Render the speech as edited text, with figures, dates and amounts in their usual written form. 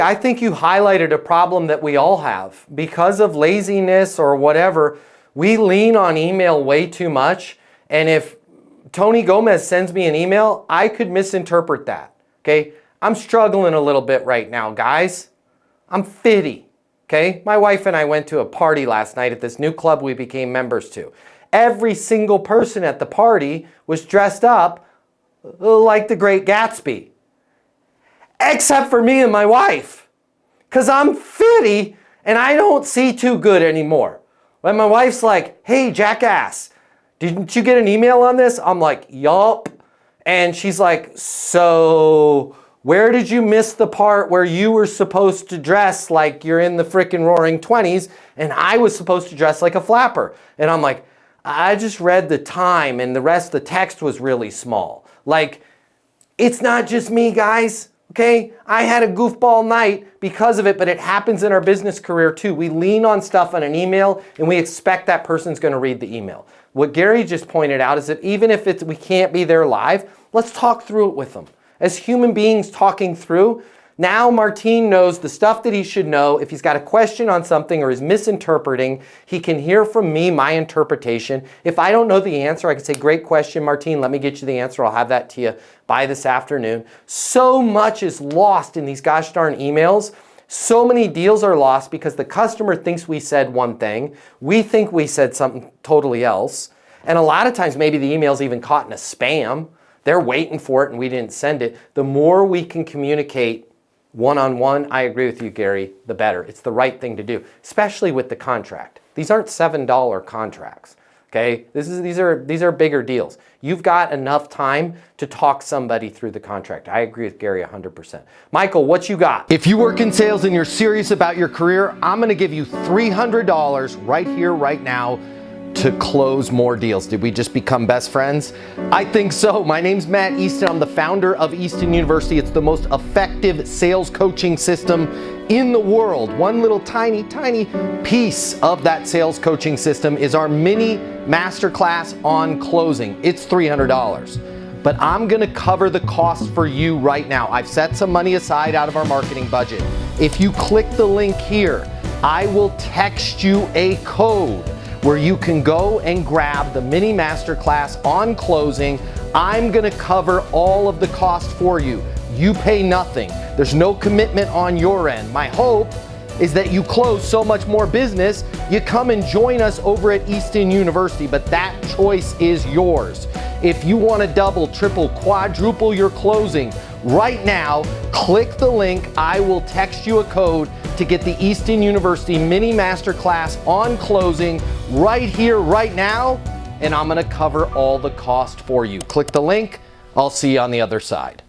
I think you highlighted a problem that we all have. Because of laziness or whatever, we lean on email way too much. And if Tony Gomez sends me an email, I could misinterpret that, okay? I'm struggling a little bit right now, guys. I'm fitty, okay? My wife and I went to a party last night at this new club we became members to. Every single person at the party was dressed up like the Great Gatsby. Except for me and my wife. Because I'm fitty and I don't see too good anymore. When my wife's like, hey, jackass, didn't you get an email on this? I'm like, yup. And she's like, so where did you miss the part where you were supposed to dress like you're in the frickin' roaring 20s and I was supposed to dress like a flapper? And I'm like, I just read the time and the rest of the text was really small. Like, it's not just me, guys. Okay, I had a goofball night because of it, but it happens in our business career too. We lean on stuff on an email and we expect that person's going to read the email. What Gary just pointed out is that even if we can't be there live, let's talk through it with them. As human beings talking through, now Martine knows the stuff that he should know. If he's got a question on something or is misinterpreting, he can hear from me my interpretation. If I don't know the answer, I can say, great question, Martine, let me get you the answer. I'll have that to you by this afternoon. So much is lost in these gosh darn emails. So many deals are lost because the customer thinks we said one thing. We think we said something totally else. And a lot of times maybe the email's even caught in a spam. They're waiting for it and we didn't send it. The more we can communicate one-on-one, I agree with you, Gary, the better. It's the right thing to do, especially with the contract. These aren't $7 contracts, okay? These are bigger deals. You've got enough time to talk somebody through the contract. I agree with Gary 100%. Michael, what you got? If you work in sales and you're serious about your career, I'm gonna give you $300 right here, right now, to close more deals. Did we just become best friends? I think so. My name's Matt Easton. I'm the founder of Easton University. It's the most effective sales coaching system in the world. One little tiny piece of that sales coaching system is our mini masterclass on closing. It's $300. But I'm gonna cover the cost for you right now. I've set some money aside out of our marketing budget. If you click the link here, I will text you a code where you can go and grab the mini masterclass on closing. I'm gonna cover all of the cost for you. You pay nothing. There's no commitment on your end. My hope is that you close so much more business, you come and join us over at Easton University, but that choice is yours. If you wanna double, triple, quadruple your closing, right now, click the link. I will text you a code to get the Easton University mini masterclass on closing right here, right now, and I'm gonna cover all the cost for you. Click the link. I'll see you on the other side.